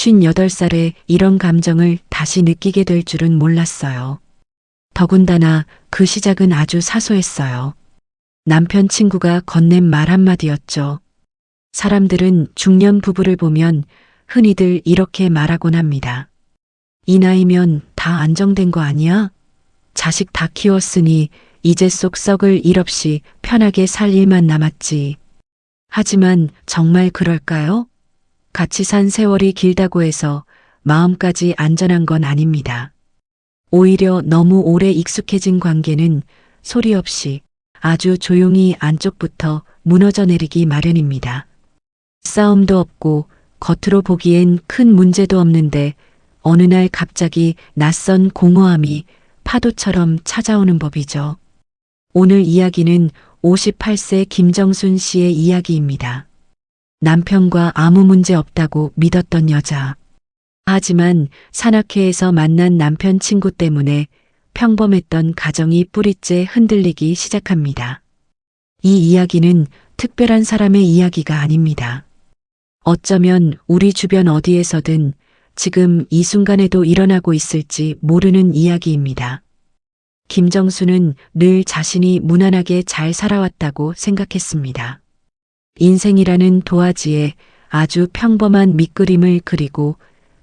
58살에 이런 감정을 다시 느끼게 될 줄은 몰랐어요. 더군다나 그 시작은 아주 사소했어요. 남편 친구가 건넨 말 한마디였죠. 사람들은 중년 부부를 보면 흔히들 이렇게 말하곤 합니다. 이 나이면 다 안정된 거 아니야? 자식 다 키웠으니 이제 속 썩을 일 없이 편하게 살 일만 남았지. 하지만 정말 그럴까요? 같이 산 세월이 길다고 해서 마음까지 안전한 건 아닙니다. 오히려 너무 오래 익숙해진 관계는 소리 없이 아주 조용히 안쪽부터 무너져 내리기 마련입니다. 싸움도 없고 겉으로 보기엔 큰 문제도 없는데 어느 날 갑자기 낯선 공허함이 파도처럼 찾아오는 법이죠. 오늘 이야기는 58세 김정순 씨의 이야기입니다. 남편과 아무 문제 없다고 믿었던 여자. 하지만 산악회에서 만난 남편 친구 때문에 평범했던 가정이 뿌리째 흔들리기 시작합니다. 이 이야기는 특별한 사람의 이야기가 아닙니다. 어쩌면 우리 주변 어디에서든 지금 이 순간에도 일어나고 있을지 모르는 이야기입니다. 김정수는 늘 자신이 무난하게 잘 살아왔다고 생각했습니다. 인생이라는 도화지에 아주 평범한 밑그림을 그리고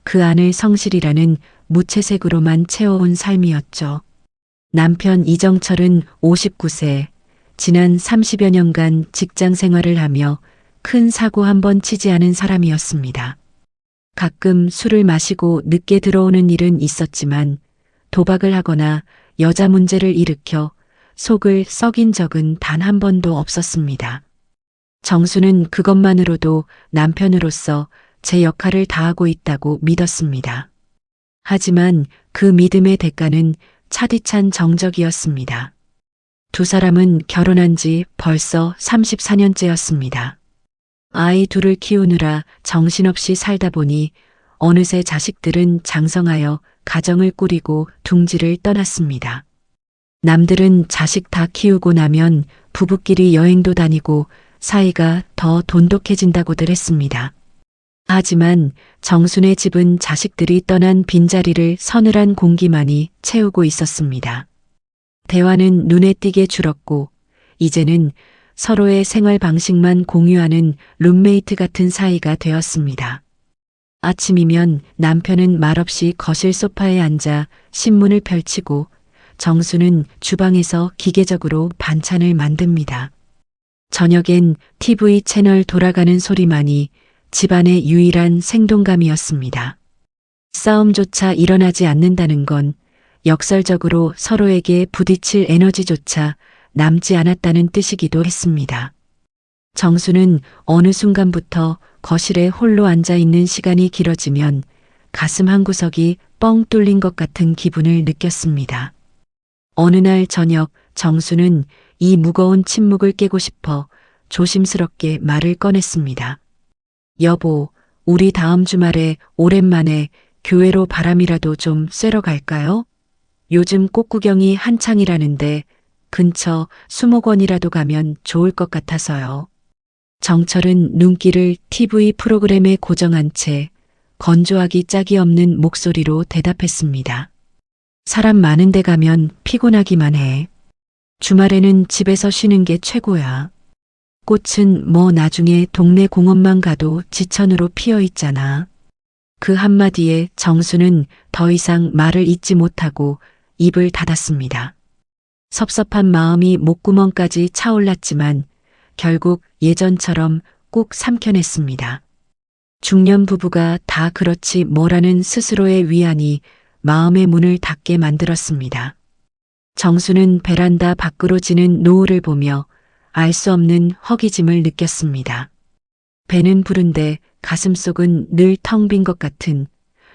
그 안을 성실이라는 무채색으로만 채워온 삶이었죠. 남편 이정철은 59세, 지난 30여 년간 직장 생활을 하며 큰 사고 한 번 치지 않은 사람이었습니다. 가끔 술을 마시고 늦게 들어오는 일은 있었지만 도박을 하거나 여자 문제를 일으켜 속을 썩인 적은 단 한 번도 없었습니다. 정수는 그것만으로도 남편으로서 제 역할을 다하고 있다고 믿었습니다. 하지만 그 믿음의 대가는 차디찬 정적이었습니다. 두 사람은 결혼한 지 벌써 34년째였습니다. 아이 둘을 키우느라 정신없이 살다 보니 어느새 자식들은 장성하여 가정을 꾸리고 둥지를 떠났습니다. 남들은 자식 다 키우고 나면 부부끼리 여행도 다니고 사이가 더 돈독해진다고들 했습니다. 하지만 정순의 집은 자식들이 떠난 빈자리를 서늘한 공기만이 채우고 있었습니다. 대화는 눈에 띄게 줄었고 이제는 서로의 생활 방식만 공유하는 룸메이트 같은 사이가 되었습니다. 아침이면 남편은 말없이 거실 소파에 앉아 신문을 펼치고 정수는 주방에서 기계적으로 반찬을 만듭니다. 저녁엔 TV 채널 돌아가는 소리만이 집안의 유일한 생동감이었습니다. 싸움조차 일어나지 않는다는 건 역설적으로 서로에게 부딪힐 에너지조차 남지 않았다는 뜻이기도 했습니다. 정수는 어느 순간부터 거실에 홀로 앉아 있는 시간이 길어지면 가슴 한구석이 뻥 뚫린 것 같은 기분을 느꼈습니다. 어느 날 저녁 정수는 이 무거운 침묵을 깨고 싶어 조심스럽게 말을 꺼냈습니다. 여보, 우리 다음 주말에 오랜만에 교회로 바람이라도 좀 쐬러 갈까요? 요즘 꽃구경이 한창이라는데 근처 수목원이라도 가면 좋을 것 같아서요. 정철은 눈길을 TV 프로그램에 고정한 채 건조하기 짝이 없는 목소리로 대답했습니다. 사람 많은 데 가면 피곤하기만 해. 주말에는 집에서 쉬는 게 최고야. 꽃은 뭐 나중에 동네 공원만 가도 지천으로 피어 있잖아. 그 한마디에 정수는 더 이상 말을 잇지 못하고 입을 닫았습니다. 섭섭한 마음이 목구멍까지 차올랐지만 결국 예전처럼 꾹 삼켜냈습니다. 중년 부부가 다 그렇지 뭐라는 스스로의 위안이 마음의 문을 닫게 만들었습니다. 정수는 베란다 밖으로 지는 노을을 보며 알 수 없는 허기짐을 느꼈습니다. 배는 부른데 가슴속은 늘 텅 빈 것 같은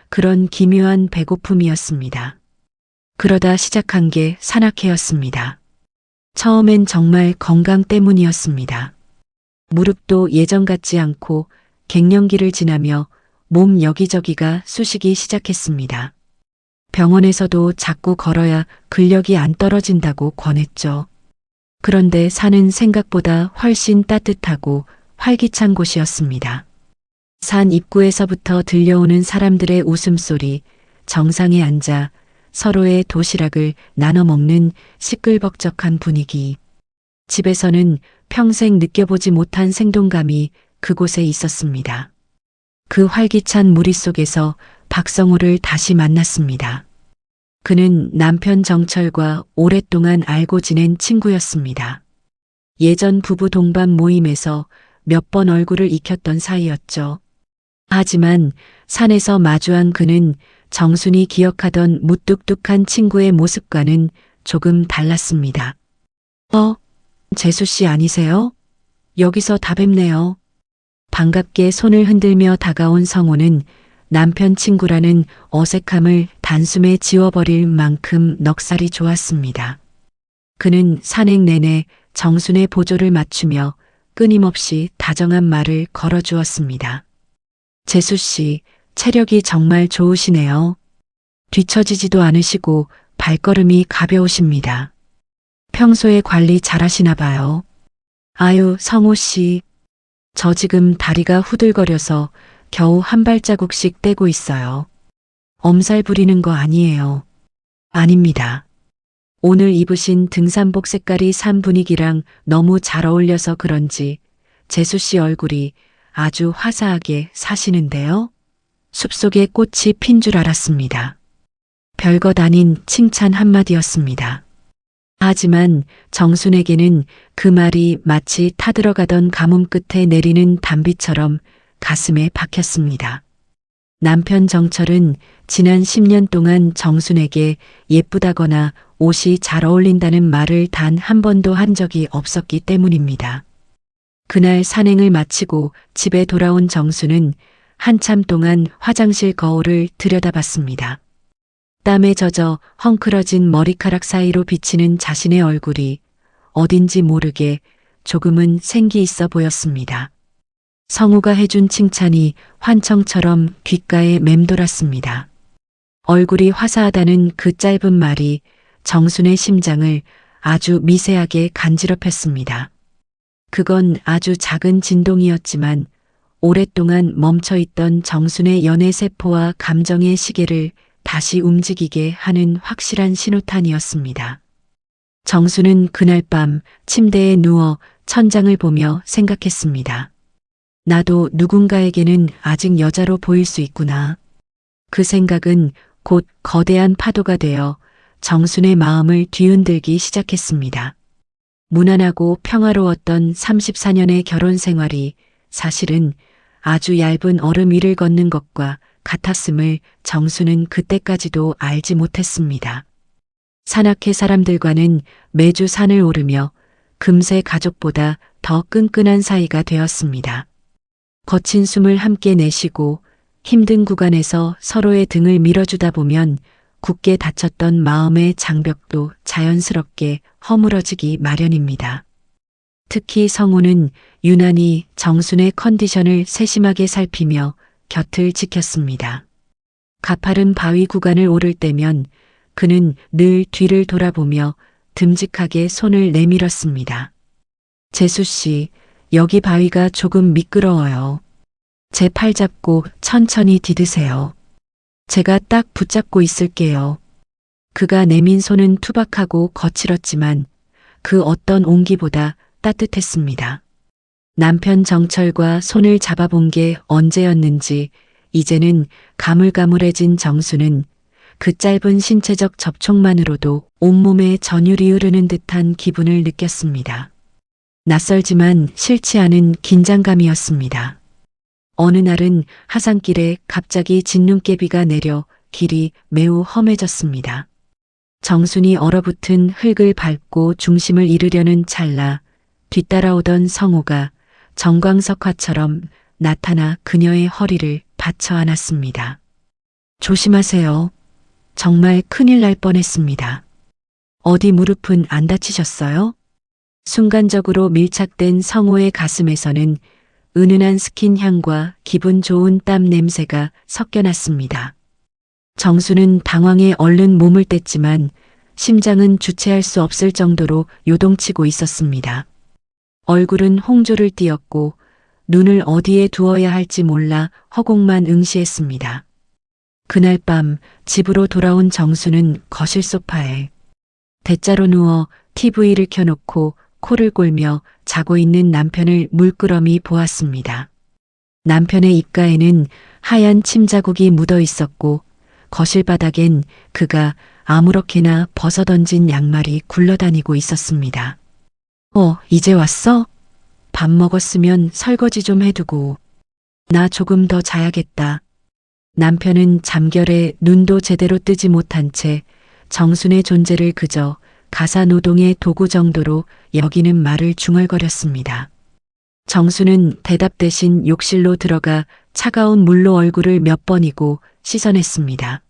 그런 기묘한 배고픔이었습니다. 그러다 시작한 게 산악회였습니다. 처음엔 정말 건강 때문이었습니다. 무릎도 예전 같지 않고 갱년기를 지나며 몸 여기저기가 쑤시기 시작했습니다. 병원에서도 자꾸 걸어야 근력이 안 떨어진다고 권했죠. 그런데 사는 생각보다 훨씬 따뜻하고 활기찬 곳이었습니다. 산 입구에서부터 들려오는 사람들의 웃음소리, 정상에 앉아 서로의 도시락을 나눠 먹는 시끌벅적한 분위기. 집에서는 평생 느껴보지 못한 생동감이 그곳에 있었습니다. 그 활기찬 무리 속에서 박성호를 다시 만났습니다. 그는 남편 정철과 오랫동안 알고 지낸 친구였습니다. 예전 부부 동반 모임에서 몇 번 얼굴을 익혔던 사이였죠. 하지만 산에서 마주한 그는 정순이 기억하던 무뚝뚝한 친구의 모습과는 조금 달랐습니다. 재수 씨 아니세요? 여기서 다 뵙네요. 반갑게 손을 흔들며 다가온 성호는 남편 친구라는 어색함을 단숨에 지워버릴 만큼 넉살이 좋았습니다. 그는 산행 내내 정순의 보조를 맞추며 끊임없이 다정한 말을 걸어주었습니다. 재수 씨, 체력이 정말 좋으시네요. 뒤처지지도 않으시고 발걸음이 가벼우십니다. 평소에 관리 잘하시나 봐요. 아유, 성호 씨. 저 지금 다리가 후들거려서 겨우 한 발자국씩 떼고 있어요. 엄살 부리는 거 아니에요. 아닙니다. 오늘 입으신 등산복 색깔이 산 분위기랑 너무 잘 어울려서 그런지 재수 씨 얼굴이 아주 화사하게 사시는데요. 숲속에 꽃이 핀 줄 알았습니다. 별것 아닌 칭찬 한마디였습니다. 하지만 정순에게는 그 말이 마치 타들어가던 가뭄 끝에 내리는 단비처럼 가슴에 박혔습니다. 남편 정철은 지난 10년 동안 정순에게 예쁘다거나 옷이 잘 어울린다는 말을 단 한 번도 한 적이 없었기 때문입니다. 그날 산행을 마치고 집에 돌아온 정순은 한참 동안 화장실 거울을 들여다봤습니다. 땀에 젖어 헝클어진 머리카락 사이로 비치는 자신의 얼굴이 어딘지 모르게 조금은 생기 있어 보였습니다. 성우가 해준 칭찬이 환청처럼 귓가에 맴돌았습니다. 얼굴이 화사하다는 그 짧은 말이 정순의 심장을 아주 미세하게 간지럽혔습니다. 그건 아주 작은 진동이었지만 오랫동안 멈춰있던 정순의 연애세포와 감정의 시계를 다시 움직이게 하는 확실한 신호탄이었습니다. 정순은 그날 밤 침대에 누워 천장을 보며 생각했습니다. 나도 누군가에게는 아직 여자로 보일 수 있구나. 그 생각은 곧 거대한 파도가 되어 정순의 마음을 뒤흔들기 시작했습니다. 무난하고 평화로웠던 34년의 결혼 생활이 사실은 아주 얇은 얼음 위를 걷는 것과 같았음을 정순은 그때까지도 알지 못했습니다. 산악회 사람들과는 매주 산을 오르며 금세 가족보다 더 끈끈한 사이가 되었습니다. 거친 숨을 함께 내쉬고 힘든 구간에서 서로의 등을 밀어주다 보면 굳게 닫혔던 마음의 장벽도 자연스럽게 허물어지기 마련입니다. 특히 성우는 유난히 정순의 컨디션을 세심하게 살피며 곁을 지켰습니다. 가파른 바위 구간을 오를 때면 그는 늘 뒤를 돌아보며 듬직하게 손을 내밀었습니다. 재수 씨, 여기 바위가 조금 미끄러워요. 제 팔 잡고 천천히 디드세요. 제가 딱 붙잡고 있을게요. 그가 내민 손은 투박하고 거칠었지만 그 어떤 온기보다 따뜻했습니다. 남편 정철과 손을 잡아본 게 언제였는지 이제는 가물가물해진 정수는 그 짧은 신체적 접촉만으로도 온몸에 전율이 흐르는 듯한 기분을 느꼈습니다. 낯설지만 싫지 않은 긴장감이었습니다. 어느 날은 하산길에 갑자기 진눈깨비가 내려 길이 매우 험해졌습니다. 정순이 얼어붙은 흙을 밟고 중심을 잃으려는 찰나 뒤따라오던 성호가 정광석화처럼 나타나 그녀의 허리를 받쳐 안았습니다. 조심하세요. 정말 큰일 날 뻔했습니다. 어디 무릎은 안 다치셨어요? 순간적으로 밀착된 성호의 가슴에서는 은은한 스킨 향과 기분 좋은 땀 냄새가 섞여났습니다. 정수는 당황해 얼른 몸을 뗐지만 심장은 주체할 수 없을 정도로 요동치고 있었습니다. 얼굴은 홍조를 띠었고 눈을 어디에 두어야 할지 몰라 허공만 응시했습니다. 그날 밤 집으로 돌아온 정수는 거실 소파에 대자로 누워 TV를 켜놓고 코를 골며 자고 있는 남편을 물끄러미 보았습니다. 남편의 입가에는 하얀 침 자국이 묻어 있었고 거실 바닥엔 그가 아무렇게나 벗어던진 양말이 굴러다니고 있었습니다. 이제 왔어? 밥 먹었으면 설거지 좀 해두고. 나 조금 더 자야겠다. 남편은 잠결에 눈도 제대로 뜨지 못한 채 정순의 존재를 그저 가사노동의 도구 정도로 여기는 말을 중얼거렸습니다. 정수는 대답 대신 욕실로 들어가 차가운 물로 얼굴을 몇 번이고 씻어냈습니다.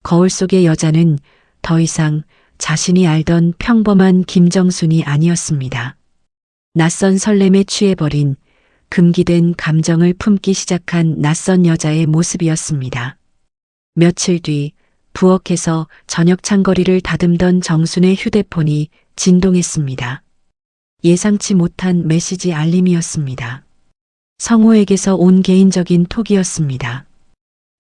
거울 속의 여자는 더 이상 자신이 알던 평범한 김정순이 아니었습니다. 낯선 설렘에 취해버린 금기된 감정을 품기 시작한 낯선 여자의 모습이었습니다. 며칠 뒤 부엌에서 저녁 찬거리를 다듬던 정순의 휴대폰이 진동했습니다. 예상치 못한 메시지 알림이었습니다. 성우에게서 온 개인적인 톡이었습니다.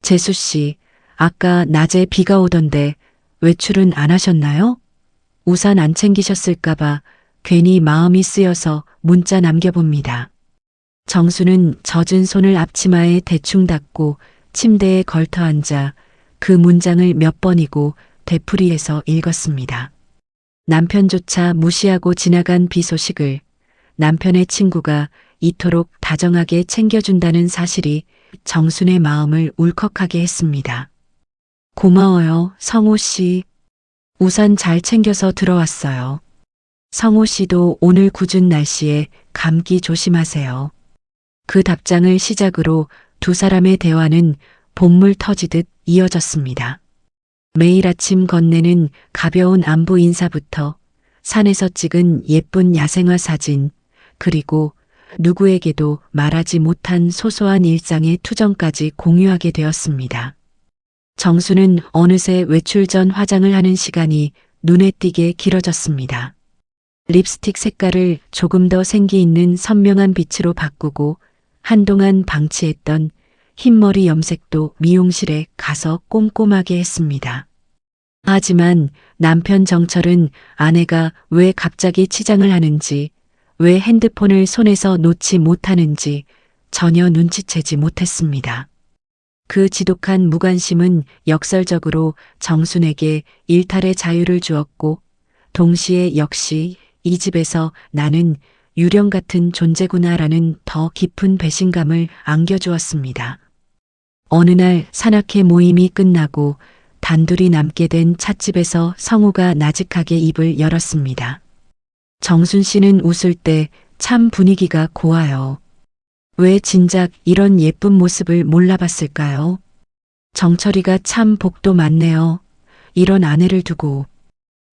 재수 씨, 아까 낮에 비가 오던데 외출은 안 하셨나요? 우산 안 챙기셨을까봐 괜히 마음이 쓰여서 문자 남겨봅니다. 정수는 젖은 손을 앞치마에 대충 닦고 침대에 걸터 앉아 그 문장을 몇 번이고 되풀이해서 읽었습니다. 남편조차 무시하고 지나간 비 소식을 남편의 친구가 이토록 다정하게 챙겨준다는 사실이 정순의 마음을 울컥하게 했습니다. 고마워요, 성호 씨. 우산 잘 챙겨서 들어왔어요. 성호 씨도 오늘 궂은 날씨에 감기 조심하세요. 그 답장을 시작으로 두 사람의 대화는 봇물 터지듯 이어졌습니다. 매일 아침 건네는 가벼운 안부 인사부터 산에서 찍은 예쁜 야생화 사진, 그리고 누구에게도 말하지 못한 소소한 일상의 투정까지 공유하게 되었습니다. 정수는 어느새 외출 전 화장을 하는 시간이 눈에 띄게 길어졌습니다. 립스틱 색깔을 조금 더 생기 있는 선명한 빛으로 바꾸고 한동안 방치했던 흰머리 염색도 미용실에 가서 꼼꼼하게 했습니다. 하지만 남편 정철은 아내가 왜 갑자기 치장을 하는지, 왜 핸드폰을 손에서 놓지 못하는지 전혀 눈치채지 못했습니다. 그 지독한 무관심은 역설적으로 정순에게 일탈의 자유를 주었고, 동시에 역시 이 집에서 나는 유령 같은 존재구나라는 더 깊은 배신감을 안겨주었습니다. 어느 날 산악회 모임이 끝나고 단둘이 남게 된 찻집에서 성우가 나직하게 입을 열었습니다. 정순 씨는 웃을 때 참 분위기가 고와요. 왜 진작 이런 예쁜 모습을 몰라봤을까요? 정철이가 참 복도 많네요. 이런 아내를 두고.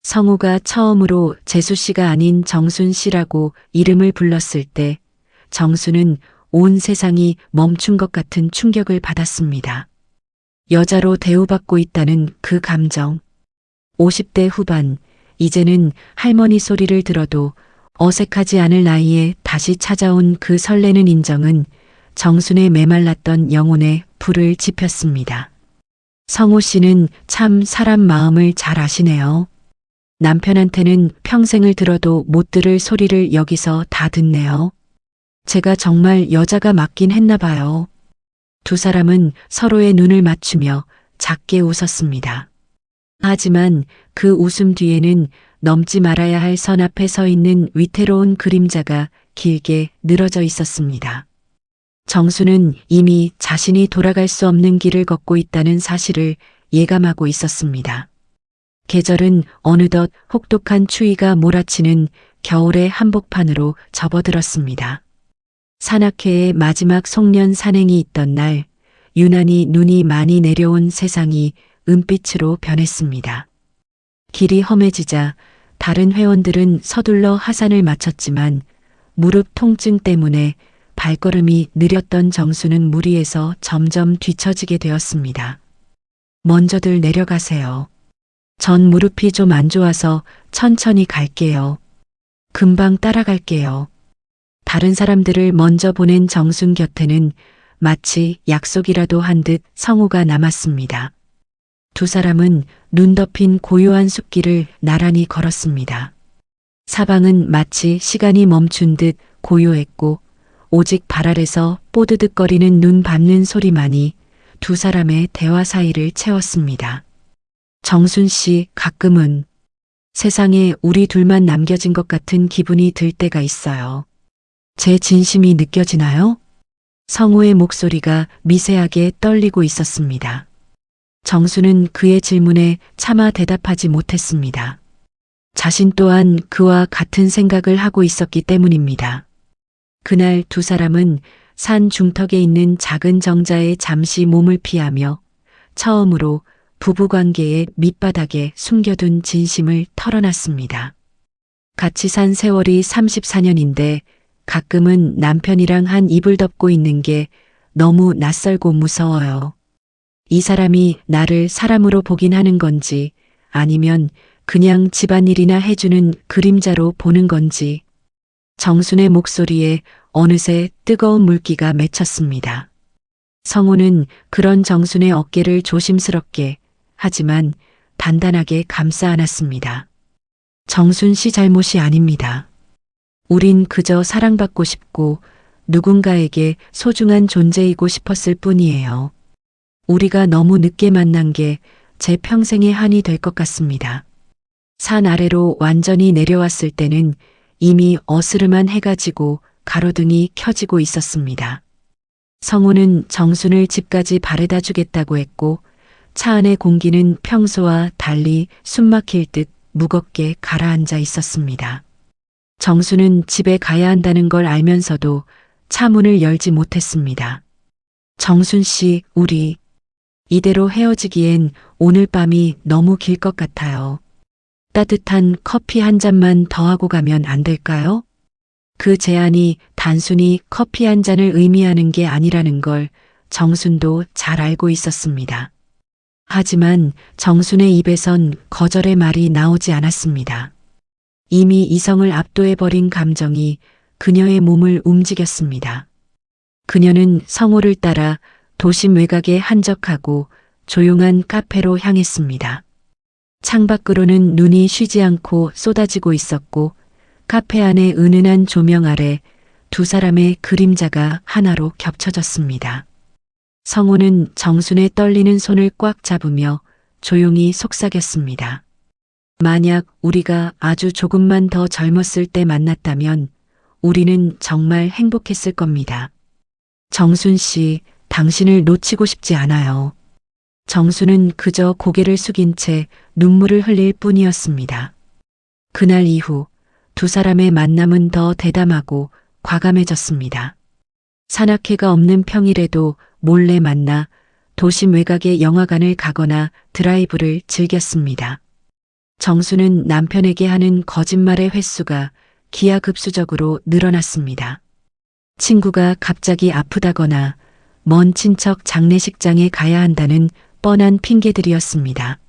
성우가 처음으로 재수 씨가 아닌 정순 씨라고 이름을 불렀을 때 정순은 온 세상이 멈춘 것 같은 충격을 받았습니다. 여자로 대우받고 있다는 그 감정. 50대 후반, 이제는 할머니 소리를 들어도 어색하지 않을 나이에 다시 찾아온 그 설레는 인정은 정순의 메말랐던 영혼에 불을 지폈습니다. 성호 씨는 참 사람 마음을 잘 아시네요. 남편한테는 평생을 들어도 못 들을 소리를 여기서 다 듣네요. 제가 정말 여자가 맞긴 했나 봐요. 두 사람은 서로의 눈을 맞추며 작게 웃었습니다. 하지만 그 웃음 뒤에는 넘지 말아야 할 선 앞에 서 있는 위태로운 그림자가 길게 늘어져 있었습니다. 정수는 이미 자신이 돌아갈 수 없는 길을 걷고 있다는 사실을 예감하고 있었습니다. 계절은 어느덧 혹독한 추위가 몰아치는 겨울의 한복판으로 접어들었습니다. 산악회의 마지막 송년 산행이 있던 날, 유난히 눈이 많이 내려온 세상이 은빛으로 변했습니다. 길이 험해지자 다른 회원들은 서둘러 하산을 마쳤지만 무릎 통증 때문에 발걸음이 느렸던 정수는 무리해서 점점 뒤처지게 되었습니다. 먼저들 내려가세요. 전 무릎이 좀 안 좋아서 천천히 갈게요. 금방 따라갈게요. 다른 사람들을 먼저 보낸 정순 곁에는 마치 약속이라도 한 듯 성우가 남았습니다. 두 사람은 눈 덮인 고요한 숲길을 나란히 걸었습니다. 사방은 마치 시간이 멈춘 듯 고요했고 오직 발 아래서 뽀드득거리는 눈 밟는 소리만이 두 사람의 대화 사이를 채웠습니다. 정순 씨, 가끔은 세상에 우리 둘만 남겨진 것 같은 기분이 들 때가 있어요. 제 진심이 느껴지나요? 성우의 목소리가 미세하게 떨리고 있었습니다. 정수는 그의 질문에 차마 대답하지 못했습니다. 자신 또한 그와 같은 생각을 하고 있었기 때문입니다. 그날 두 사람은 산 중턱에 있는 작은 정자에 잠시 몸을 피하며 처음으로 부부관계의 밑바닥에 숨겨둔 진심을 털어놨습니다. 같이 산 세월이 34년인데 가끔은 남편이랑 한 이불 덮고 있는 게 너무 낯설고 무서워요. 이 사람이 나를 사람으로 보긴 하는 건지 아니면 그냥 집안일이나 해주는 그림자로 보는 건지. 정순의 목소리에 어느새 뜨거운 물기가 맺혔습니다. 성우는 그런 정순의 어깨를 조심스럽게 하지만 단단하게 감싸 안았습니다. 정순 씨 잘못이 아닙니다. 우린 그저 사랑받고 싶고 누군가에게 소중한 존재이고 싶었을 뿐이에요. 우리가 너무 늦게 만난 게 제 평생의 한이 될 것 같습니다. 산 아래로 완전히 내려왔을 때는 이미 어스름한 해가 지고 가로등이 켜지고 있었습니다. 성우는 정순을 집까지 바래다 주겠다고 했고 차 안의 공기는 평소와 달리 숨막힐 듯 무겁게 가라앉아 있었습니다. 정순은 집에 가야 한다는 걸 알면서도 차 문을 열지 못했습니다. 정순 씨, 우리 이대로 헤어지기엔 오늘 밤이 너무 길 것 같아요. 따뜻한 커피 한 잔만 더 하고 가면 안 될까요? 그 제안이 단순히 커피 한 잔을 의미하는 게 아니라는 걸 정순도 잘 알고 있었습니다. 하지만 정순의 입에선 거절의 말이 나오지 않았습니다. 이미 이성을 압도해버린 감정이 그녀의 몸을 움직였습니다. 그녀는 성호를 따라 도심 외곽의 한적하고 조용한 카페로 향했습니다. 창밖으로는 눈이 쉬지 않고 쏟아지고 있었고 카페 안의 은은한 조명 아래 두 사람의 그림자가 하나로 겹쳐졌습니다. 성호는 정순의 떨리는 손을 꽉 잡으며 조용히 속삭였습니다. 만약 우리가 아주 조금만 더 젊었을 때 만났다면 우리는 정말 행복했을 겁니다. 정순 씨, 당신을 놓치고 싶지 않아요. 정순은 그저 고개를 숙인 채 눈물을 흘릴 뿐이었습니다. 그날 이후 두 사람의 만남은 더 대담하고 과감해졌습니다. 산악회가 없는 평일에도 몰래 만나 도심 외곽의 영화관을 가거나 드라이브를 즐겼습니다. 정수는 남편에게 하는 거짓말의 횟수가 기하급수적으로 늘어났습니다. 친구가 갑자기 아프다거나 먼 친척 장례식장에 가야 한다는 뻔한 핑계들이었습니다.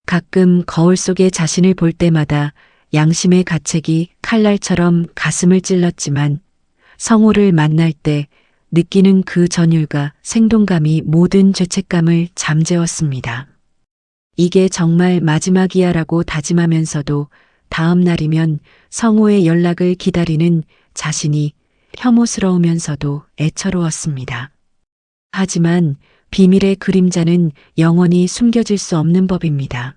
가끔 거울 속에 자신을 볼 때마다 양심의 가책이 칼날처럼 가슴을 찔렀지만 성호를 만날 때 느끼는 그 전율과 생동감이 모든 죄책감을 잠재웠습니다. 이게 정말 마지막이야라고 다짐하면서도 다음 날이면 성호의 연락을 기다리는 자신이 혐오스러우면서도 애처로웠습니다. 하지만 비밀의 그림자는 영원히 숨겨질 수 없는 법입니다.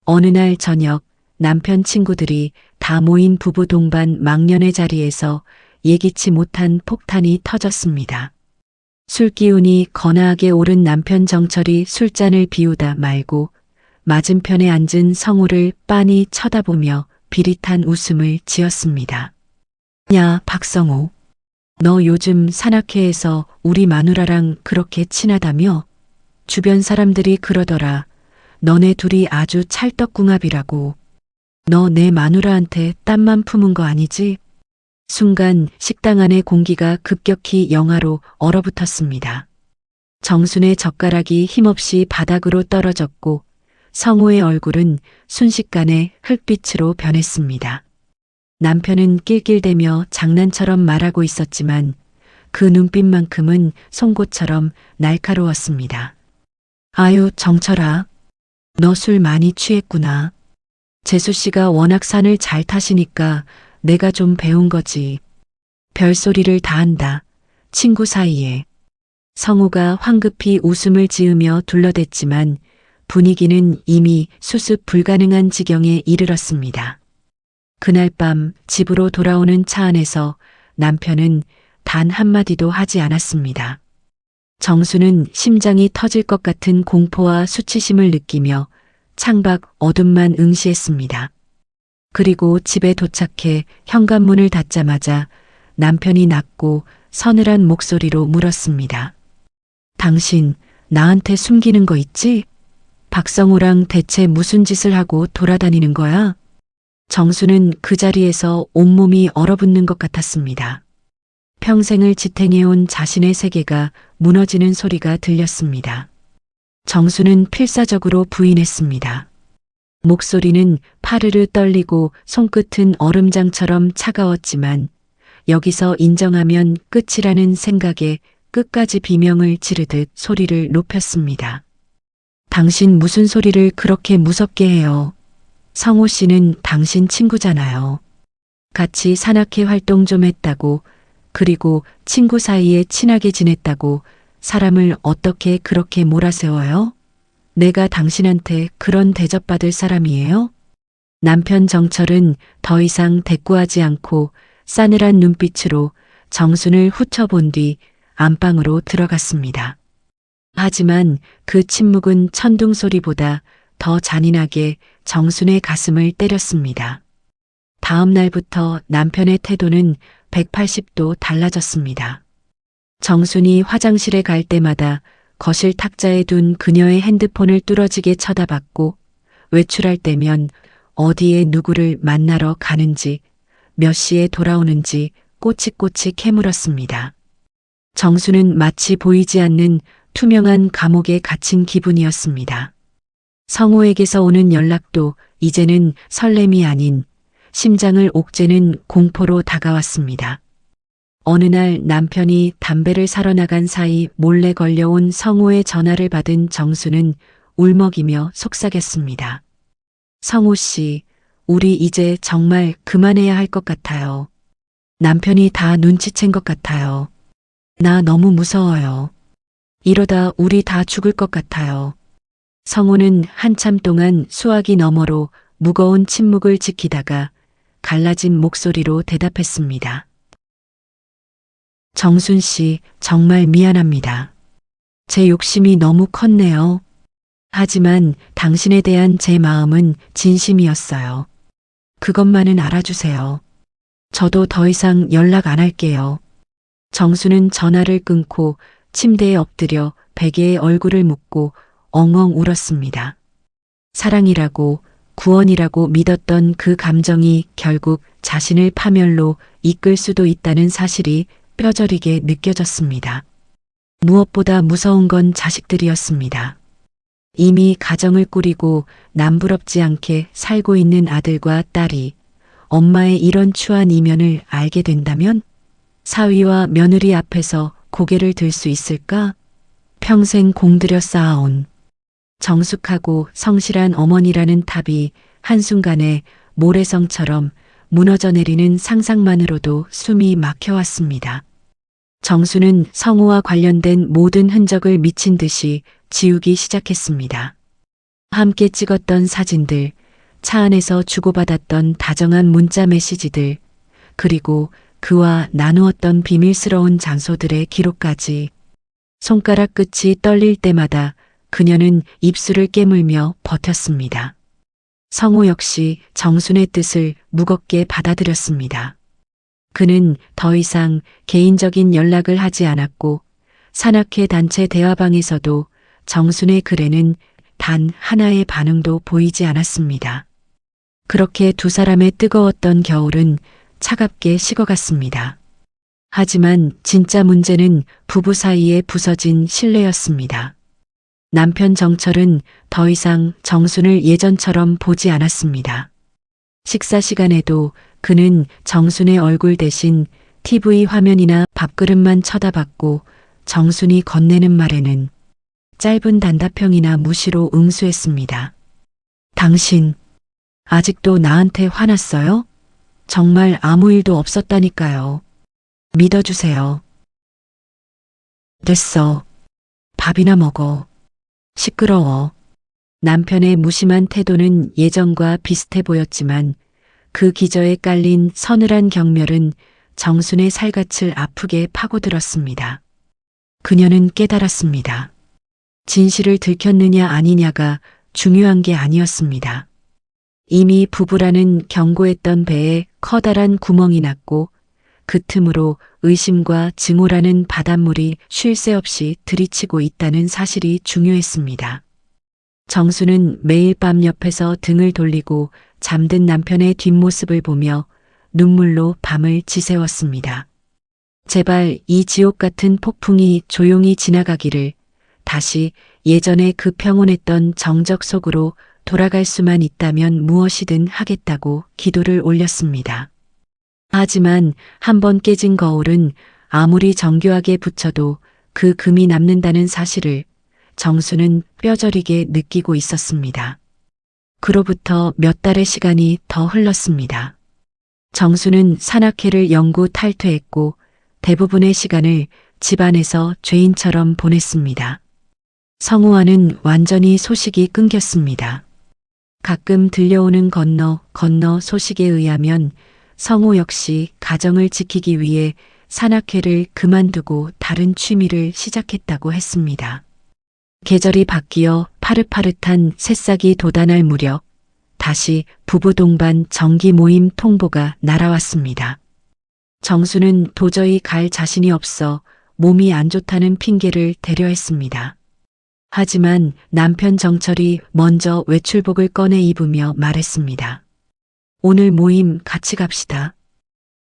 어느 날 저녁 남편 친구들이 다 모인 부부 동반 막년의 자리에서 예기치 못한 폭탄이 터졌습니다. 술기운이 거나하게 오른 남편 정철이 술잔을 비우다 말고 맞은편에 앉은 성우를 빤히 쳐다보며 비릿한 웃음을 지었습니다. 야, 박성우. 너 요즘 산악회에서 우리 마누라랑 그렇게 친하다며? 주변 사람들이 그러더라. 너네 둘이 아주 찰떡궁합이라고. 너 내 마누라한테 땀만 품은 거 아니지? 순간 식당 안의 공기가 급격히 영하로 얼어붙었습니다. 정순의 젓가락이 힘없이 바닥으로 떨어졌고 성우의 얼굴은 순식간에 흙빛으로 변했습니다. 남편은 낄낄대며 장난처럼 말하고 있었지만 그 눈빛만큼은 송곳처럼 날카로웠습니다. 아유, 정철아. 너 술 많이 취했구나. 재수 씨가 워낙 산을 잘 타시니까 내가 좀 배운 거지. 별소리를 다 한다. 친구 사이에. 성우가 황급히 웃음을 지으며 둘러댔지만 분위기는 이미 수습 불가능한 지경에 이르렀습니다. 그날 밤 집으로 돌아오는 차 안에서 남편은 단 한마디도 하지 않았습니다. 정수는 심장이 터질 것 같은 공포와 수치심을 느끼며 창밖 어둠만 응시했습니다. 그리고 집에 도착해 현관문을 닫자마자 남편이 낮고 서늘한 목소리로 물었습니다. 당신 나한테 숨기는 거 있지? 박성우랑 대체 무슨 짓을 하고 돌아다니는 거야? 정수는 그 자리에서 온몸이 얼어붙는 것 같았습니다. 평생을 지탱해온 자신의 세계가 무너지는 소리가 들렸습니다. 정수는 필사적으로 부인했습니다. 목소리는 파르르 떨리고 손끝은 얼음장처럼 차가웠지만 여기서 인정하면 끝이라는 생각에 끝까지 비명을 지르듯 소리를 높였습니다. 당신 무슨 소리를 그렇게 무섭게 해요? 성호 씨는 당신 친구잖아요. 같이 산악회 활동 좀 했다고, 그리고 친구 사이에 친하게 지냈다고 사람을 어떻게 그렇게 몰아세워요? 내가 당신한테 그런 대접받을 사람이에요? 남편 정철은 더 이상 대꾸하지 않고 싸늘한 눈빛으로 정순을 후쳐본 뒤 안방으로 들어갔습니다. 하지만 그 침묵은 천둥 소리보다 더 잔인하게 정순의 가슴을 때렸습니다. 다음 날부터 남편의 태도는 180도 달라졌습니다. 정순이 화장실에 갈 때마다 거실 탁자에 둔 그녀의 핸드폰을 뚫어지게 쳐다봤고 외출할 때면 어디에 누구를 만나러 가는지 몇 시에 돌아오는지 꼬치꼬치 캐물었습니다. 정수는 마치 보이지 않는 투명한 감옥에 갇힌 기분이었습니다. 성호에게서 오는 연락도 이제는 설렘이 아닌 심장을 옥죄는 공포로 다가왔습니다. 어느 날 남편이 담배를 사러 나간 사이 몰래 걸려온 성호의 전화를 받은 정수는 울먹이며 속삭였습니다. 성호 씨, 우리 이제 정말 그만해야 할 것 같아요. 남편이 다 눈치챈 것 같아요. 나 너무 무서워요. 이러다 우리 다 죽을 것 같아요. 성호는 한참 동안 수화기 너머로 무거운 침묵을 지키다가 갈라진 목소리로 대답했습니다. 정순 씨, 정말 미안합니다. 제 욕심이 너무 컸네요. 하지만 당신에 대한 제 마음은 진심이었어요. 그것만은 알아주세요. 저도 더 이상 연락 안 할게요. 정수는 전화를 끊고 침대에 엎드려 베개에 얼굴을 묻고 엉엉 울었습니다. 사랑이라고 구원이라고 믿었던 그 감정이 결국 자신을 파멸로 이끌 수도 있다는 사실이 뼈저리게 느껴졌습니다. 무엇보다 무서운 건 자식들이었습니다. 이미 가정을 꾸리고 남부럽지 않게 살고 있는 아들과 딸이 엄마의 이런 추한 이면을 알게 된다면 사위와 며느리 앞에서 고개를 들 수 있을까? 평생 공들여 쌓아온 정숙하고 성실한 어머니라는 탑이 한순간에 모래성처럼 무너져 내리는 상상만으로도 숨이 막혀왔습니다. 정수는 성우와 관련된 모든 흔적을 미친 듯이 지우기 시작했습니다. 함께 찍었던 사진들, 차 안에서 주고받았던 다정한 문자 메시지들, 그리고 그와 나누었던 비밀스러운 장소들의 기록까지. 손가락 끝이 떨릴 때마다 그녀는 입술을 깨물며 버텼습니다. 성우 역시 정순의 뜻을 무겁게 받아들였습니다. 그는 더 이상 개인적인 연락을 하지 않았고 산악회 단체 대화방에서도 정순의 글에는 단 하나의 반응도 보이지 않았습니다. 그렇게 두 사람의 뜨거웠던 겨울은 차갑게 식어갔습니다. 하지만 진짜 문제는 부부 사이에 부서진 신뢰였습니다. 남편 정철은 더 이상 정순을 예전처럼 보지 않았습니다. 식사 시간에도 그는 정순의 얼굴 대신 TV 화면이나 밥그릇만 쳐다봤고 정순이 건네는 말에는 짧은 단답형이나 무시로 응수했습니다. 당신, 아직도 나한테 화났어요? 정말 아무 일도 없었다니까요. 믿어주세요. 됐어. 밥이나 먹어. 시끄러워. 남편의 무심한 태도는 예전과 비슷해 보였지만 그 기저에 깔린 서늘한 경멸은 정순의 살갗을 아프게 파고들었습니다. 그녀는 깨달았습니다. 진실을 들켰느냐 아니냐가 중요한 게 아니었습니다. 이미 부부라는 경고했던 배에 커다란 구멍이 났고 그 틈으로 의심과 증오라는 바닷물이 쉴 새 없이 들이치고 있다는 사실이 중요했습니다. 정수는 매일 밤 옆에서 등을 돌리고 잠든 남편의 뒷모습을 보며 눈물로 밤을 지새웠습니다. 제발 이 지옥 같은 폭풍이 조용히 지나가기를, 다시 예전의 그 평온했던 정적 속으로 돌아갈 수만 있다면 무엇이든 하겠다고 기도를 올렸습니다. 하지만 한번 깨진 거울은 아무리 정교하게 붙여도 그 금이 남는다는 사실을 정수는 뼈저리게 느끼고 있었습니다. 그로부터 몇 달의 시간이 더 흘렀습니다. 정수는 산악회를 영구 탈퇴했고 대부분의 시간을 집안에서 죄인처럼 보냈습니다. 성우와는 완전히 소식이 끊겼습니다. 가끔 들려오는 건너 소식에 의하면 성우 역시 가정을 지키기 위해 산악회를 그만두고 다른 취미를 시작했다고 했습니다. 계절이 바뀌어 파릇파릇한 새싹이 돋아날 무렵 다시 부부 동반 정기 모임 통보가 날아왔습니다. 정수는 도저히 갈 자신이 없어 몸이 안 좋다는 핑계를 대려 했습니다. 하지만 남편 정철이 먼저 외출복을 꺼내 입으며 말했습니다. 오늘 모임 같이 갑시다.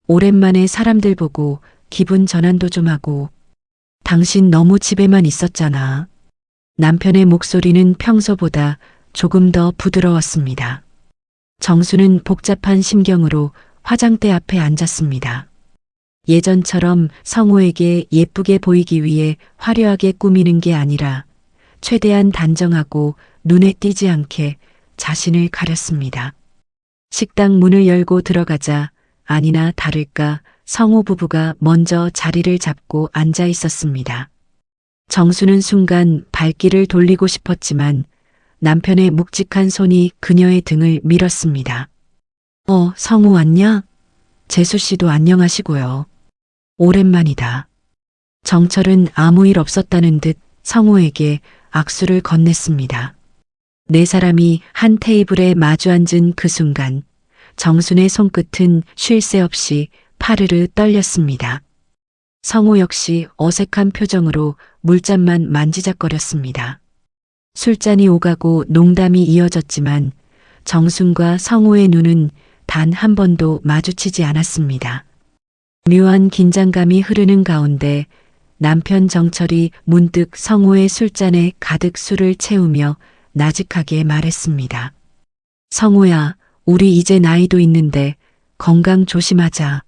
오랜만에 사람들 보고 기분 전환도 좀 하고. 당신 너무 집에만 있었잖아. 남편의 목소리는 평소보다 조금 더 부드러웠습니다. 정수는 복잡한 심경으로 화장대 앞에 앉았습니다. 예전처럼 성우에게 예쁘게 보이기 위해 화려하게 꾸미는 게 아니라 최대한 단정하고 눈에 띄지 않게 자신을 가렸습니다. 식당 문을 열고 들어가자 아니나 다를까 성우 부부가 먼저 자리를 잡고 앉아 있었습니다. 정수는 순간 발길을 돌리고 싶었지만 남편의 묵직한 손이 그녀의 등을 밀었습니다. 성우 왔냐? 재수 씨도 안녕하시고요. 오랜만이다. 정철은 아무 일 없었다는 듯 성우에게 악수를 건넸습니다. 네 사람이 한 테이블에 마주 앉은 그 순간 정순의 손끝은 쉴 새 없이 파르르 떨렸습니다. 성우 역시 어색한 표정으로 물잔만 만지작거렸습니다. 술잔이 오가고 농담이 이어졌지만 정순과 성우의 눈은 단 한 번도 마주치지 않았습니다. 묘한 긴장감이 흐르는 가운데 남편 정철이 문득 성우의 술잔에 가득 술을 채우며 나직하게 말했습니다. 성우야, 우리 이제 나이도 있는데 건강 조심하자.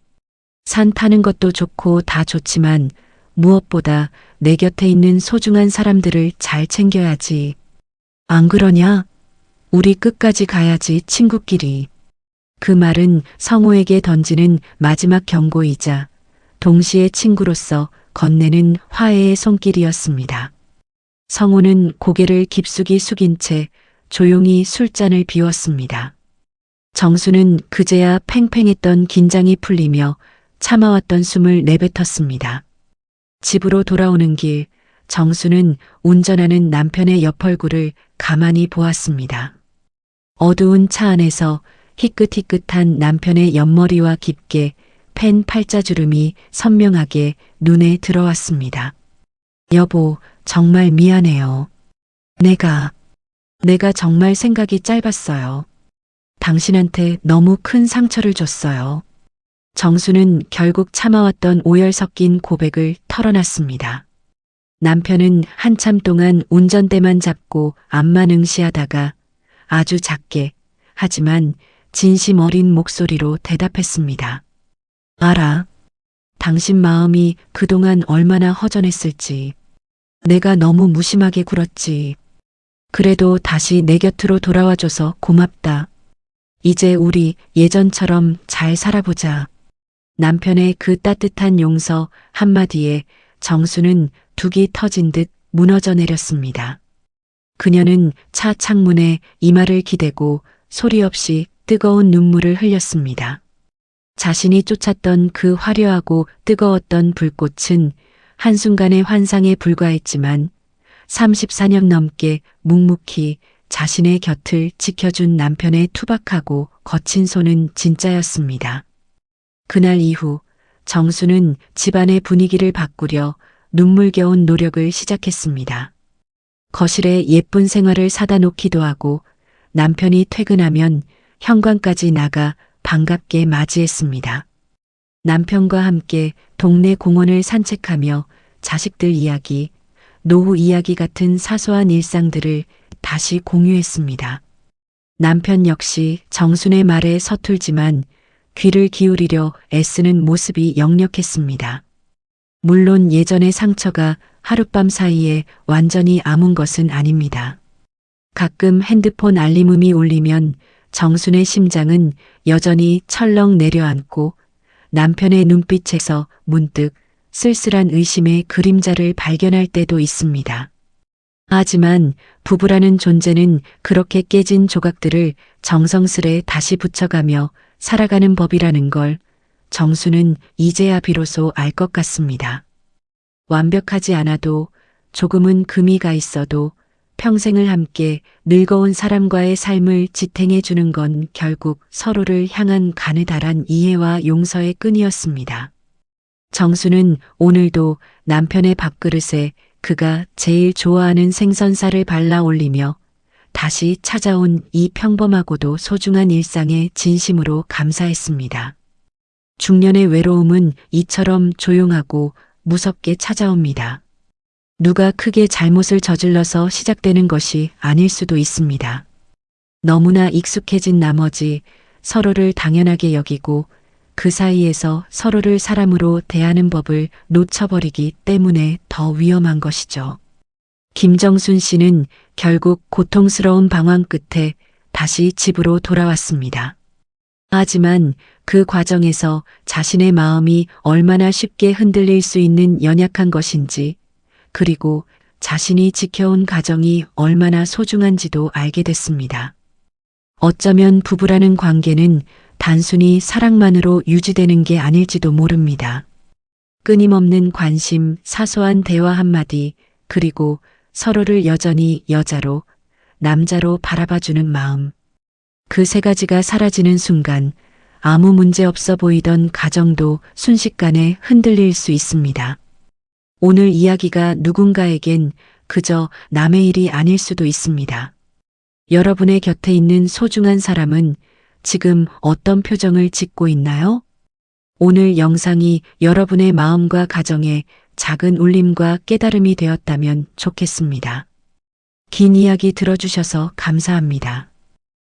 산 타는 것도 좋고 다 좋지만 무엇보다 내 곁에 있는 소중한 사람들을 잘 챙겨야지. 안 그러냐? 우리 끝까지 가야지, 친구끼리. 그 말은 성우에게 던지는 마지막 경고이자 동시에 친구로서 건네는 화해의 손길이었습니다. 성우는 고개를 깊숙이 숙인 채 조용히 술잔을 비웠습니다. 정수는 그제야 팽팽했던 긴장이 풀리며 참아왔던 숨을 내뱉었습니다. 집으로 돌아오는 길, 정수는 운전하는 남편의 옆 얼굴을 가만히 보았습니다. 어두운 차 안에서 희끗희끗한 남편의 옆머리와 깊게 팬 팔자주름이 선명하게 눈에 들어왔습니다. 여보, 정말 미안해요. 내가 정말 생각이 짧았어요. 당신한테 너무 큰 상처를 줬어요. 정수는 결국 참아왔던 오열 섞인 고백을 털어놨습니다. 남편은 한참 동안 운전대만 잡고 앞만 응시하다가 아주 작게, 하지만 진심 어린 목소리로 대답했습니다. 알아. 당신 마음이 그동안 얼마나 허전했을지. 내가 너무 무심하게 굴었지. 그래도 다시 내 곁으로 돌아와줘서 고맙다. 이제 우리 예전처럼 잘 살아보자. 남편의 그 따뜻한 용서 한마디에 정수는 둑이 터진 듯 무너져 내렸습니다. 그녀는 차 창문에 이마를 기대고 소리 없이 뜨거운 눈물을 흘렸습니다. 자신이 쫓았던 그 화려하고 뜨거웠던 불꽃은 한순간의 환상에 불과했지만 34년 넘게 묵묵히 자신의 곁을 지켜준 남편의 투박하고 거친 손은 진짜였습니다. 그날 이후 정수는 집안의 분위기를 바꾸려 눈물겨운 노력을 시작했습니다. 거실에 예쁜 생화를 사다 놓기도 하고 남편이 퇴근하면 현관까지 나가 반갑게 맞이했습니다. 남편과 함께 동네 공원을 산책하며 자식들 이야기, 노후 이야기 같은 사소한 일상들을 다시 공유했습니다. 남편 역시 정순의 말에 서툴지만 귀를 기울이려 애쓰는 모습이 역력했습니다. 물론 예전의 상처가 하룻밤 사이에 완전히 아문 것은 아닙니다. 가끔 핸드폰 알림음이 울리면 정순의 심장은 여전히 철렁 내려앉고 남편의 눈빛에서 문득 쓸쓸한 의심의 그림자를 발견할 때도 있습니다. 하지만 부부라는 존재는 그렇게 깨진 조각들을 정성스레 다시 붙여가며 살아가는 법이라는 걸 정수는 이제야 비로소 알 것 같습니다. 완벽하지 않아도 조금은 금이 가 있어도 평생을 함께 늙어온 사람과의 삶을 지탱해 주는 건 결국 서로를 향한 가느다란 이해와 용서의 끈이었습니다. 정수는 오늘도 남편의 밥그릇에 그가 제일 좋아하는 생선살을 발라 올리며 다시 찾아온 이 평범하고도 소중한 일상에 진심으로 감사했습니다. 중년의 외로움은 이처럼 조용하고 무섭게 찾아옵니다. 누가 크게 잘못을 저질러서 시작되는 것이 아닐 수도 있습니다. 너무나 익숙해진 나머지 서로를 당연하게 여기고 그 사이에서 서로를 사람으로 대하는 법을 놓쳐버리기 때문에 더 위험한 것이죠. 김정순 씨는 결국 고통스러운 방황 끝에 다시 집으로 돌아왔습니다. 하지만 그 과정에서 자신의 마음이 얼마나 쉽게 흔들릴 수 있는 연약한 것인지, 그리고 자신이 지켜온 가정이 얼마나 소중한지도 알게 됐습니다. 어쩌면 부부라는 관계는 단순히 사랑만으로 유지되는 게 아닐지도 모릅니다. 끊임없는 관심, 사소한 대화 한마디, 그리고 서로를 여전히 여자로, 남자로 바라봐주는 마음. 그 세 가지가 사라지는 순간 아무 문제 없어 보이던 가정도 순식간에 흔들릴 수 있습니다. 오늘 이야기가 누군가에겐 그저 남의 일이 아닐 수도 있습니다. 여러분의 곁에 있는 소중한 사람은 지금 어떤 표정을 짓고 있나요? 오늘 영상이 여러분의 마음과 가정에 작은 울림과 깨달음이 되었다면 좋겠습니다. 긴 이야기 들어주셔서 감사합니다.